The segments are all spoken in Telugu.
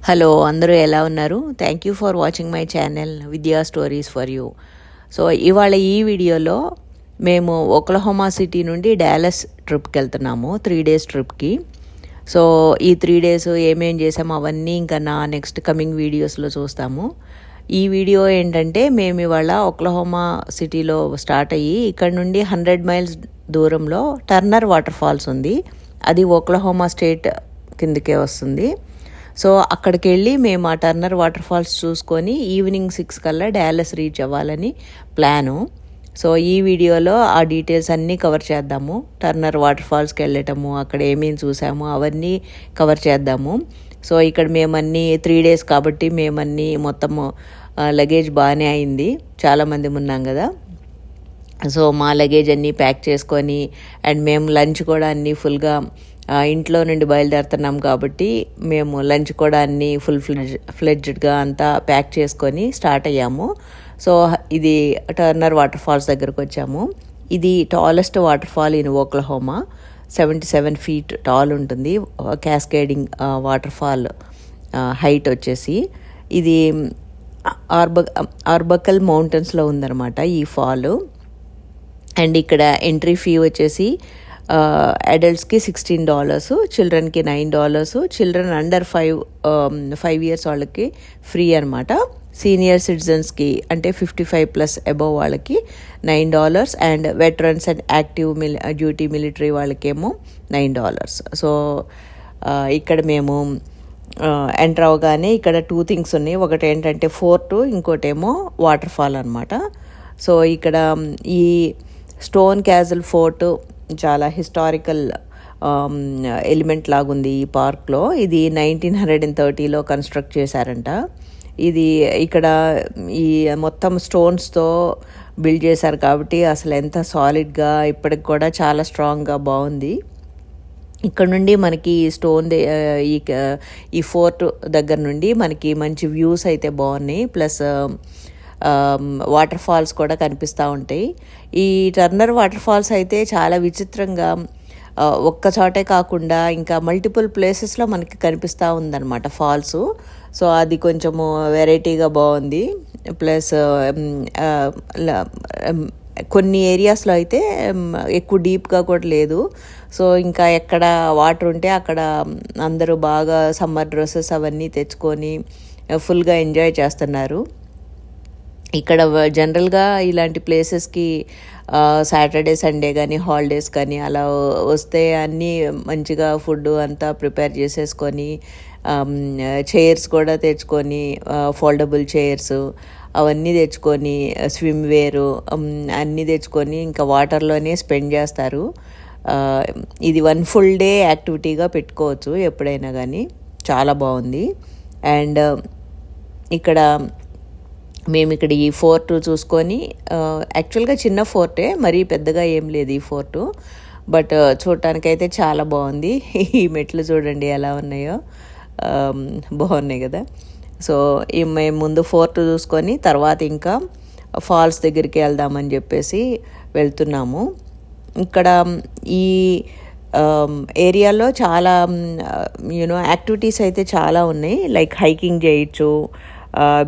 హలో అందరూ ఎలా ఉన్నారు? Thank you for watching my channel విద్యా స్టోరీస్ ఫర్ యూ. సో ఇవాళ ఈ వీడియోలో మేము ఒక్లహోమా సిటీ నుండి డాలస్ ట్రిప్కి వెళ్తున్నాము, 3 days ట్రిప్కి. సో ఈ 3 days ఏమేం చేసాము అవన్నీ ఇంకా నా నెక్స్ట్ కమింగ్ వీడియోస్లో చూస్తాము. ఈ వీడియో ఏంటంటే మేము ఇవాళ ఒక్లహోమా సిటీలో స్టార్ట్ అయ్యి ఇక్కడ నుండి 100 miles దూరంలో టర్నర్ వాటర్ ఫాల్స్ ఉంది. అది ఒక్లహోమా స్టేట్ కిందకే వస్తుంది. సో అక్కడికి వెళ్ళి మేము ఆ టర్నర్ వాటర్ ఫాల్స్ చూసుకొని ఈవినింగ్ 6 కల్లా డాలస్ రీచ్ అవ్వాలని ప్లాను. సో ఈ వీడియోలో ఆ డీటెయిల్స్ అన్నీ కవర్ చేద్దాము. టర్నర్ వాటర్ ఫాల్స్కి వెళ్ళటము, అక్కడ ఏమేమి చూసాము అవన్నీ కవర్ చేద్దాము. సో ఇక్కడ మేమన్నీ 3 days కాబట్టి మేమన్నీ మొత్తము లగేజ్ బాగానే అయింది, చాలామంది ఉన్నాం కదా. సో మా లగేజ్ అన్నీ ప్యాక్ చేసుకొని అండ్ మేము లంచ్ కూడా అన్నీ ఫుల్గా ఇంట్లో నుండి బయలుదేరుతున్నాం కాబట్టి మేము లంచ్ కూడా అన్నీ ఫ్లెడ్జ్డ్గా అంతా ప్యాక్ చేసుకొని స్టార్ట్ అయ్యాము. సో ఇది టర్నర్ వాటర్ ఫాల్స్ దగ్గరకు వచ్చాము. ఇది tallest water fall in Oklahoma, 77 feet tall ఉంటుంది. క్యాస్కేడింగ్ వాటర్ ఫాల్ హైట్ వచ్చేసి ఇది ఆర్బకల్ మౌంటైన్స్లో ఉందన్నమాట ఈ ఫాల్. అండ్ ఇక్కడ ఎంట్రీ ఫీ వచ్చేసి అడల్ట్స్కి $16, చిల్డ్రన్కి $9. చిల్డ్రన్ అండర్ 5 years వాళ్ళకి ఫ్రీ అనమాట. సీనియర్ సిటిజన్స్కి అంటే 55+ అబవ్ వాళ్ళకి $9 and veterans and active duty military వాళ్ళకేమో $9. సో ఇక్కడ మేము ఎంటర్ అవగానే ఇక్కడ 2 things ఉన్నాయి. ఒకటి ఏంటంటే ఫోర్ట్, ఇంకోటేమో వాటర్ ఫాల్ అనమాట. సో ఇక్కడ ఈ స్టోన్ క్యాజల్ ఫోర్ట్ చాలా హిస్టారికల్ ఎలిమెంట్ లాగుంది ఈ పార్క్లో. ఇది 1930లో కన్స్ట్రక్ట్ చేశారంట. ఇది ఇక్కడ ఈ మొత్తం స్టోన్స్తో బిల్డ్ చేశారు కాబట్టి అసలు ఎంత సాలిడ్గా ఇప్పటికి కూడా చాలా స్ట్రాంగ్గా బాగుంది. ఇక్కడ నుండి మనకి ఈ ఫోర్ట్ దగ్గర నుండి మనకి మంచి వ్యూస్ అయితే బాగున్నాయి. ప్లస్ వాటర్ ఫాల్స్ కూడా కనిపిస్తూ ఉంటాయి. ఈ టర్నర్ వాటర్ ఫాల్స్ అయితే చాలా విచిత్రంగా ఒక్క చోటే కాకుండా ఇంకా మల్టిపుల్ ప్లేసెస్లో మనకి కనిపిస్తూ ఉందన్నమాట ఫాల్స్. సో అది కొంచెము వెరైటీగా బాగుంది. ప్లస్ కొన్ని ఏరియాస్లో అయితే ఎక్కువ డీప్గా కూడా లేదు. సో ఇంకా ఎక్కడ వాటర్ ఉంటే అక్కడ అందరూ బాగా సమ్మర్ డ్రెస్సెస్ అవన్నీ తెచ్చుకొని ఫుల్గా ఎంజాయ్ చేస్తున్నారు. ఇక్కడ జనరల్గా ఇలాంటి ప్లేసెస్కి సాటర్డే సండే కానీ హాలిడేస్ కానీ అలా వస్తే అన్నీ మంచిగా ఫుడ్ అంతా ప్రిపేర్ చేసేసుకొని చైర్స్ కూడా తెచ్చుకొని ఫోల్డబుల్ చైర్స్ అవన్నీ తెచ్చుకొని స్విమ్ వేరు అన్నీ తెచ్చుకొని ఇంకా వాటర్లోనే స్పెండ్ చేస్తారు. ఇది 1 full day యాక్టివిటీగా పెట్టుకోవచ్చు ఎప్పుడైనా కానీ, చాలా బాగుంది. అండ్ ఇక్కడ మేము ఇక్కడ ఈ ఫోర్ట్ చూసుకొని యాక్చువల్గా చిన్న ఫోర్టే, మరీ పెద్దగా ఏం లేదు ఈ ఫోర్టు, బట్ చూడటానికైతే చాలా బాగుంది. ఈ మెట్లు చూడండి ఎలా ఉన్నాయో, బాగున్నాయి కదా. సో మేము ముందు ఫోర్ట్ చూసుకొని తర్వాత ఇంకా ఫాల్స్ దగ్గరికి వెళ్దామని చెప్పేసి వెళ్తున్నాము. ఇక్కడ ఈ ఏరియాలో చాలా యాక్టివిటీస్ అయితే చాలా ఉన్నాయి. లైక్ హైకింగ్ చేయొచ్చు,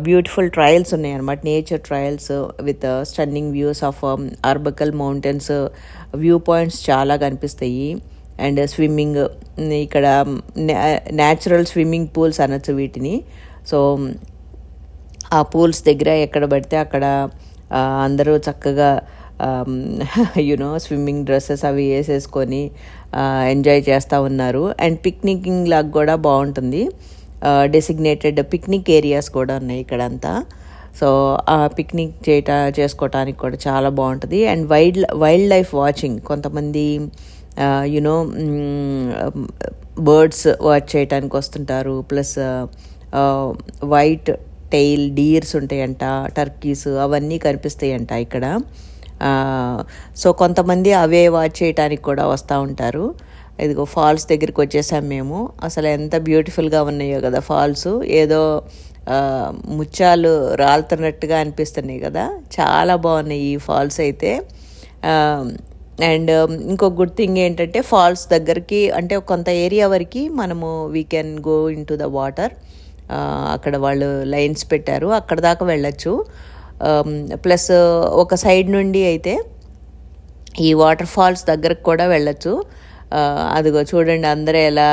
బ్యూటిఫుల్ ట్రయల్స్ ఉన్నాయి అన్నమాట, nature trails with stunning views of Arbuckle mountains. View points చాలా కనిపిస్తాయి. అండ్ స్విమ్మింగ్, ఇక్కడ న్యాచురల్ స్విమ్మింగ్ పూల్స్ అనొచ్చు వీటిని. సో ఆ పూల్స్ దగ్గర ఎక్కడ పడితే అక్కడ అందరూ చక్కగా స్విమ్మింగ్ డ్రెస్సెస్ అవి వేసేసుకొని ఎంజాయ్ చేస్తూ ఉన్నారు. అండ్ పిక్నికింగ్ లాగా కూడా బాగుంటుంది. డెసిగ్నేటెడ్ పిక్నిక్ ఏరియాస్ కూడా ఉన్నాయి ఇక్కడంతా. సో ఆ పిక్నిక్ చేసుకోవటానికి కూడా చాలా బాగుంటుంది. అండ్ వైల్డ్ లైఫ్ వాచింగ్, కొంతమంది బర్డ్స్ వాచ్ చేయడానికి వస్తుంటారు. ప్లస్ వైట్ టెయిల్ డీర్స్ ఉంటాయంట, టర్కీస్ అవన్నీ కనిపిస్తాయంట ఇక్కడ. సో కొంతమంది అవే వాచ్ చేయడానికి కూడా వస్తూ ఉంటారు. ఇదిగో ఫాల్స్ దగ్గరికి వచ్చేసాం మేము. అసలు ఎంత బ్యూటిఫుల్గా ఉన్నాయో కదా ఫాల్స్, ఏదో ముత్యాలు రాలుతున్నట్టుగా అనిపిస్తున్నాయి కదా, చాలా బాగున్నాయి ఈ ఫాల్స్ అయితే. అండ్ ఇంకో గుడ్ థింగ్ ఏంటంటే ఫాల్స్ దగ్గరికి అంటే కొంత ఏరియా వరకు మనము we can go in to the water అక్కడ వాళ్ళు లైన్స్ పెట్టారు, అక్కడ దాకా వెళ్ళొచ్చు. ప్లస్ ఒక సైడ్ నుండి అయితే ఈ వాటర్ ఫాల్స్ దగ్గరకు కూడా వెళ్ళొచ్చు. అదిగో చూడండి, అందరూ ఎలా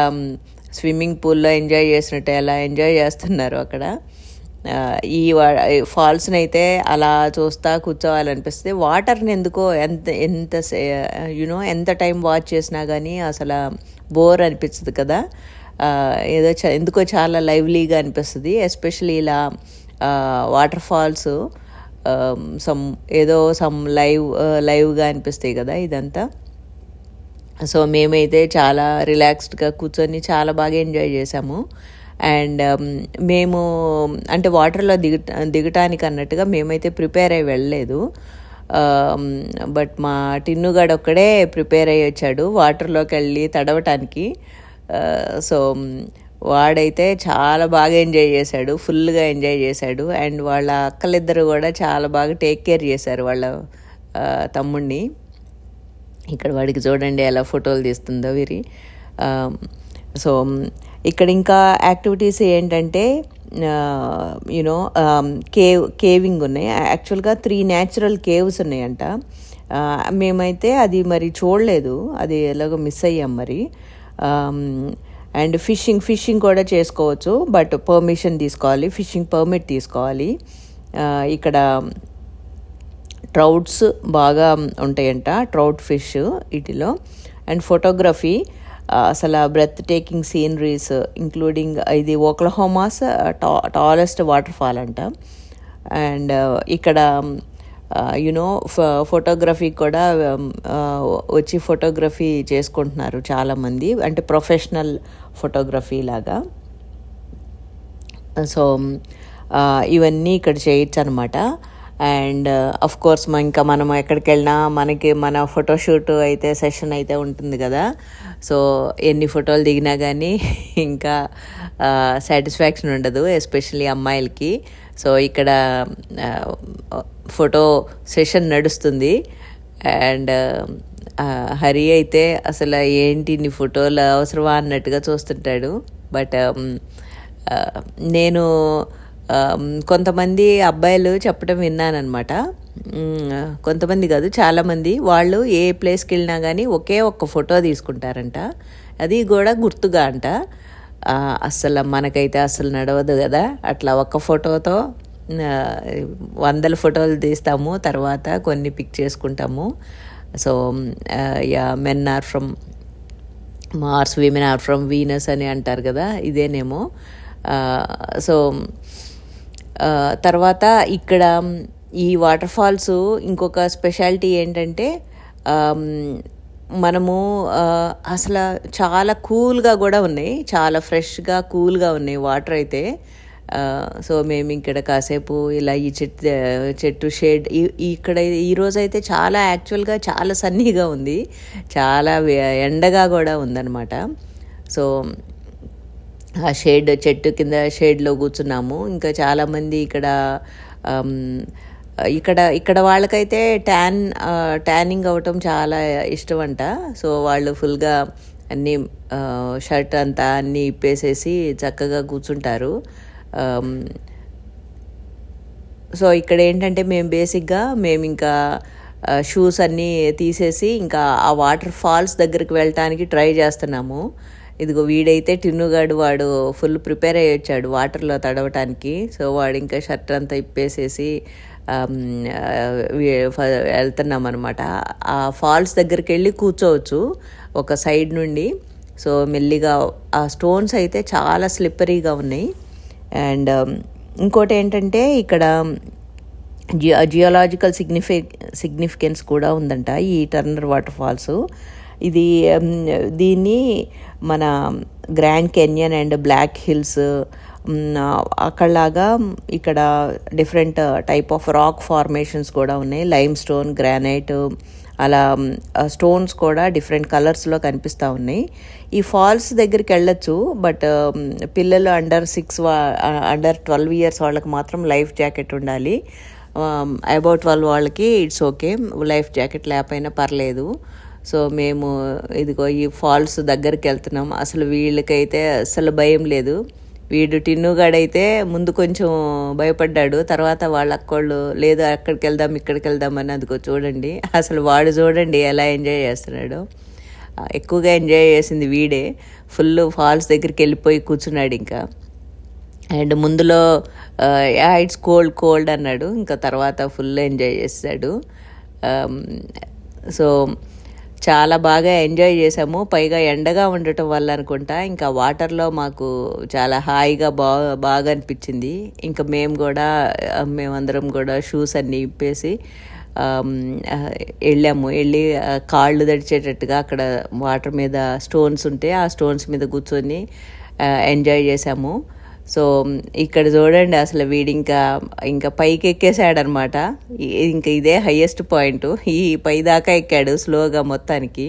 స్విమ్మింగ్ పూల్లో ఎంజాయ్ చేసినట్టు ఎలా ఎంజాయ్ చేస్తున్నారు అక్కడ. ఈ ఫాల్స్ని అయితే అలా చూస్తా కూర్చోవాలనిపిస్తుంది. వాటర్ని ఎందుకో ఎంత ఎంత టైం వాచ్ చేసినా కానీ అసలు బోర్ అనిపించదు కదా. ఏదో ఎందుకో చాలా లైవ్లీగా అనిపిస్తుంది. ఎస్పెషలీ ఇలా వాటర్ ఫాల్స్ సమ్ లైవ్గా అనిపిస్తాయి కదా ఇదంతా. సో మేమైతే చాలా రిలాక్స్డ్గా కూర్చొని చాలా బాగా ఎంజాయ్ చేసాము. అండ్ మేము అంటే వాటర్లో దిగటానికి అన్నట్టుగా మేమైతే ప్రిపేర్ అయ్యి వెళ్ళలేదు. బట్ మా టిన్నుగాడు ఒక్కడే ప్రిపేర్ అయ్యి వచ్చాడు వాటర్లోకి వెళ్ళి తడవటానికి. సో వాడైతే చాలా బాగా ఎంజాయ్ చేశాడు, ఫుల్గా ఎంజాయ్ చేశాడు. అండ్ వాళ్ళ అక్కలిద్దరు కూడా చాలా బాగా టేక్ కేర్ చేశారు వాళ్ళ తమ్ముడిని. ఇక్కడ వాడికి చూడండి ఎలా ఫోటోలు తీస్తుందో వీరి. సో ఇక్కడ ఇంకా యాక్టివిటీస్ ఏంటంటే కేవింగ్ ఉన్నాయి. యాక్చువల్గా 3 న్యాచురల్ కేవ్స్ ఉన్నాయంట. మేమైతే అది మరి చూడలేదు, అది ఎలాగో మిస్ అయ్యాం మరి. అండ్ ఫిషింగ్ కూడా చేసుకోవచ్చు, బట్ పర్మిషన్ తీసుకోవాలి, ఫిషింగ్ పర్మిట్ తీసుకోవాలి. ఇక్కడ ట్రౌట్స్ బాగా ఉంటాయంట, ట్రౌట్ ఫిష్ వీటిలో. అండ్ ఫోటోగ్రఫీ, అసలు బ్రెత్ టేకింగ్ సీనరీస్, ఇంక్లూడింగ్ ఇది ఓక్లహోమాస్ టాలెస్ట్ వాటర్ ఫాల్ అంట. అండ్ ఇక్కడ ఫోటోగ్రఫీ కూడా వచ్చి ఫోటోగ్రఫీ చేసుకుంటున్నారు చాలామంది, అంటే ప్రొఫెషనల్ ఫోటోగ్రఫీ లాగా. సో ఇవన్నీ ఇక్కడ చేయొచ్చు అనమాట. అండ్ అఫ్ కోర్స్ ఇంకా మనం ఎక్కడికి వెళ్ళినా మన ఫోటోషూట్ అయితే సెషన్ అయితే ఉంటుంది కదా. సో ఎన్ని ఫోటోలు దిగినా కానీ ఇంకా సాటిస్ఫాక్షన్ ఉండదు, ఎస్పెషల్లీ అమ్మాయిలకి. సో ఇక్కడ ఫోటో సెషన్ నడుస్తుంది. అండ్ హరి అయితే అసలు ఏంటి నీ ఫోటోలు అవసరమా అన్నట్టుగా చూస్తుంటాడు. బట్ నేను కొంతమంది అబ్బాయిలు చెప్పడం విన్నానమాట, కొంతమంది కాదు చాలామంది, వాళ్ళు ఏ ప్లేస్కి వెళ్ళినా కానీ ఒకే ఒక్క ఫోటో తీసుకుంటారంట, అది కూడా గుర్తుగా అంట. అస్సలు మనకైతే అస్సలు నడవదు కదా అట్లా ఒక్క ఫోటోతో. 100 ఫోటోలు తీస్తాము, తర్వాత కొన్ని పిక్ చేసుకుంటాము. So men are from Mars, women are from Venus అని అంటారు కదా, ఇదేనేమో. సో తర్వాత ఇక్కడ ఈ వాటర్ ఫాల్స్ ఇంకొక స్పెషాలిటీ ఏంటంటే మనము అసలు చాలా కూల్గా కూడా ఉన్నాయి, చాలా ఫ్రెష్గా కూల్గా ఉన్నాయి వాటర్ అయితే. సో మేము ఇక్కడ కాసేపు ఇలా ఈ చెట్టు షేడ్ ఇక్కడ ఈరోజు అయితే యాక్చువల్గా చాలా సన్నీగా ఉంది, చాలా ఎండగా కూడా ఉందన్నమాట. సో ఆ చెట్టు కింద షేడ్లో కూర్చున్నాము. ఇంకా చాలామంది ఇక్కడ వాళ్ళకైతే ట్యానింగ్ అవ్వటం చాలా ఇష్టం అంట. సో వాళ్ళు ఫుల్గా అన్నీ షర్ట్ అంతా అన్నీ ఇప్పేసేసి చక్కగా కూర్చుంటారు. సో ఇక్కడ ఏంటంటే మేము ఇంకా షూస్ అన్నీ తీసేసి ఇంకా ఆ వాటర్ ఫాల్స్ దగ్గరికి వెళ్ళటానికి ట్రై చేస్తున్నాము. ఇదిగో వీడైతే టిన్నుగాడు వాడు ఫుల్ ప్రిపేర్ అయ్యి వచ్చాడు వాటర్లో తడవటానికి. సో వాడు ఇంకా షర్ట్ అంతా ఇప్పేసేసి వెళ్తున్నాం అనమాట. ఆ ఫాల్స్ దగ్గరికి వెళ్ళి కూర్చోవచ్చు ఒక సైడ్ నుండి. సో మెల్లిగా ఆ స్టోన్స్ అయితే చాలా స్లిప్పరీగా ఉన్నాయి. అండ్ ఇంకోటి ఏంటంటే ఇక్కడ జియోలాజికల్ సిగ్నిఫికెన్స్ కూడా ఉందంట ఈ టర్నర్ వాటర్ ఫాల్స్. దీన్ని మన grand canyon and black hills అక్కడలాగా ఇక్కడ different type of rock formations కూడా ఉన్నాయి, లైమ్ స్టోన్, గ్రానైట్, అలా స్టోన్స్ కూడా డిఫరెంట్ కలర్స్లో కనిపిస్తూ ఉన్నాయి. ఈ ఫాల్స్ దగ్గరికి వెళ్ళొచ్చు, బట్ పిల్లలు అండర్ 12 ఇయర్స్ వాళ్ళకి మాత్రం లైఫ్ జాకెట్ ఉండాలి. అబౌట్ 12 వాళ్ళకి ఇట్స్ ఓకే, లైఫ్ జాకెట్ లేకపోయినా పర్లేదు. సో మేము ఇదిగో ఈ ఫాల్స్ దగ్గరికి వెళ్తున్నాం. అసలు వీళ్ళకైతే అసలు భయం లేదు, వీడు టిన్నుగాడైతే ముందు కొంచెం భయపడ్డాడు. తర్వాత వాళ్ళ అక్కోళ్ళు లేదు అక్కడికి వెళ్దాం ఇక్కడికి వెళ్దాం అని అదిగో చూడండి. అసలు వాడు చూడండి ఎలా ఎంజాయ్ చేస్తున్నాడు. ఎక్కువగా ఎంజాయ్ చేసింది వీడే. ఫుల్ ఫాల్స్ దగ్గరికి వెళ్ళిపోయి కూర్చున్నాడు ఇంకా. అండ్ ముందులో ఇట్స్ కోల్డ్ అన్నాడు. ఇంకా తర్వాత ఫుల్ ఎంజాయ్ చేశాడు. సో చాలా బాగా ఎంజాయ్ చేసాము. పైగా ఎండగా ఉండటం వల్ల అనుకుంటా ఇంకా వాటర్లో మాకు చాలా హాయిగా బాగా అనిపించింది. ఇంకా మేమందరం కూడా షూస్ అన్నీ ఇప్పేసి వెళ్ళి కాళ్ళు తడిచేటట్టుగా అక్కడ వాటర్ మీద స్టోన్స్ ఉంటే ఆ స్టోన్స్ మీద కూర్చొని ఎంజాయ్ చేసాము. సో ఇక్కడ చూడండి అసలు వీడి ఇంకా పైకి ఎక్కేసాడనమాట. ఇంకా ఇదే హయ్యెస్ట్ పాయింట్. ఈ పై దాకా ఎక్కాడు స్లోగా మొత్తానికి.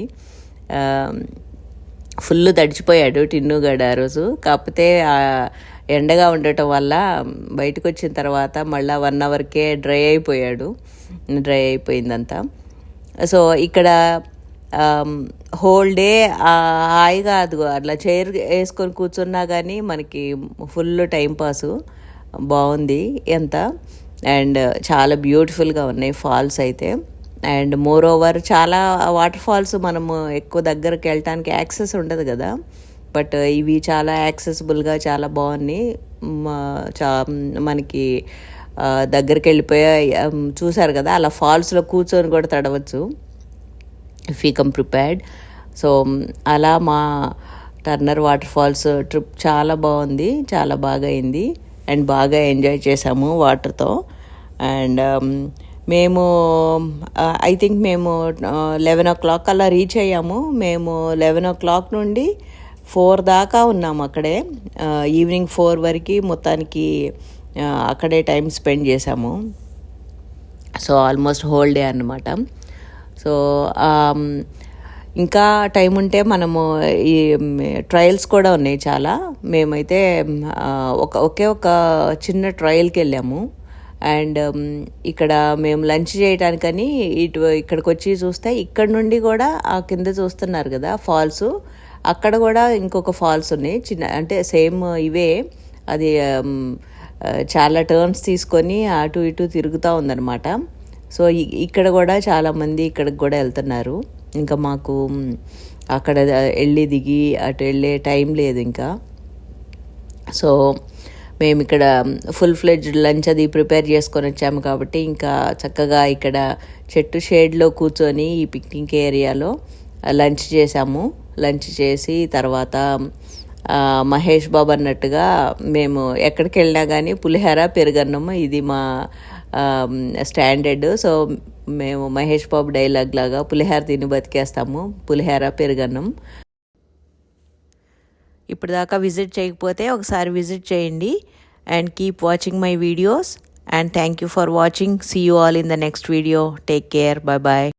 ఫుల్ తడిచిపోయాడు టిన్నుగాడు ఆ రోజు. కాకపోతే ఎండగా ఉండటం వల్ల బయటకు వచ్చిన తర్వాత మళ్ళీ 1 అవర్కే డ్రై అయిపోయిందంతా. సో ఇక్కడ హోల్ డే హాయిగా అదిగో అట్లా చైర్ వేసుకొని కూర్చున్నా కానీ మనకి ఫుల్ టైం పాసు బాగుంది ఎంత. అండ్ చాలా బ్యూటిఫుల్గా ఉన్నాయి ఫాల్స్ అయితే. అండ్ మోర్ ఓవర్ చాలా వాటర్ ఫాల్స్ మనము ఎక్కువ దగ్గరికి వెళ్ళటానికి యాక్సెస్ ఉండదు కదా, బట్ ఇవి చాలా యాక్సెసిబుల్గా చాలా బాగున్నాయి. మనకి దగ్గరికి వెళ్ళిపోయా చూసారు కదా, అలా ఫాల్స్లో కూర్చొని కూడా తడవచ్చు if you come prepared. So అలా మా టర్నర్ వాటర్ ఫాల్స్ ట్రిప్ చాలా బాగుంది, చాలా బాగా అయింది. అండ్ బాగా ఎంజాయ్ చేసాము వాటర్తో. అండ్ మేము ఐ థింక్ మేము 11 o'clock అలా రీచ్ అయ్యాము. మేము 11 o'clock నుండి 4 దాకా ఉన్నాము అక్కడే. ఈవినింగ్ 4 వరకు మొత్తానికి అక్కడే టైం స్పెండ్ చేసాము. సో ఆల్మోస్ట్ హోల్ డే అన్నమాట. సో ఇంకా టైం ఉంటే మనము ఈ ట్రయల్స్ కూడా ఉన్నాయి చాలా. మేమైతే ఒకే ఒక చిన్న ట్రయల్కి వెళ్ళాము. అండ్ ఇక్కడ మేము లంచ్ చేయడానికని ఇక్కడికి వచ్చి చూస్తే ఇక్కడ నుండి కూడా ఆ కింద చూస్తున్నారు కదా ఫాల్స్, అక్కడ కూడా ఇంకొక ఫాల్స్ ఉన్నాయి చిన్న, అంటే సేమ్ ఇవే. అది చాలా టర్న్స్ తీసుకొని అటు ఇటు తిరుగుతూ ఉందన్నమాట. సో ఇక్కడ కూడా చాలామంది ఇక్కడికి కూడా వెళ్తున్నారు. ఇంకా మాకు అక్కడ వెళ్ళి దిగి అటు వెళ్ళే టైం లేదు ఇంకా. సో మేము ఇక్కడ ఫుల్ ఫ్లెడ్జ్డ్ లంచ్ అది ప్రిపేర్ చేసుకొని వచ్చాము కాబట్టి ఇంకా చక్కగా ఇక్కడ చెట్టు షేడ్లో కూర్చొని ఈ పిక్నిక్ ఏరియాలో లంచ్ చేసాము. లంచ్ చేసి తర్వాత మహేష్ బాబు అన్నట్టుగా మేము ఎక్కడికి వెళ్ళినా కానీ పులిహోర పెరుగన్నము ఇది మా స్టాండర్డ్. సో మేము మహేష్ బాబు డైలాగ్ లాగా పులిహోర తిని బతికేస్తాము, పులిహోర పెరుగన్నం. ఇప్పుడు దాకా విజిట్ చేయకపోతే ఒకసారి విజిట్ చేయండి. And keep watching my videos. And thank you for watching. See you all in the next video. Take care. Bye bye.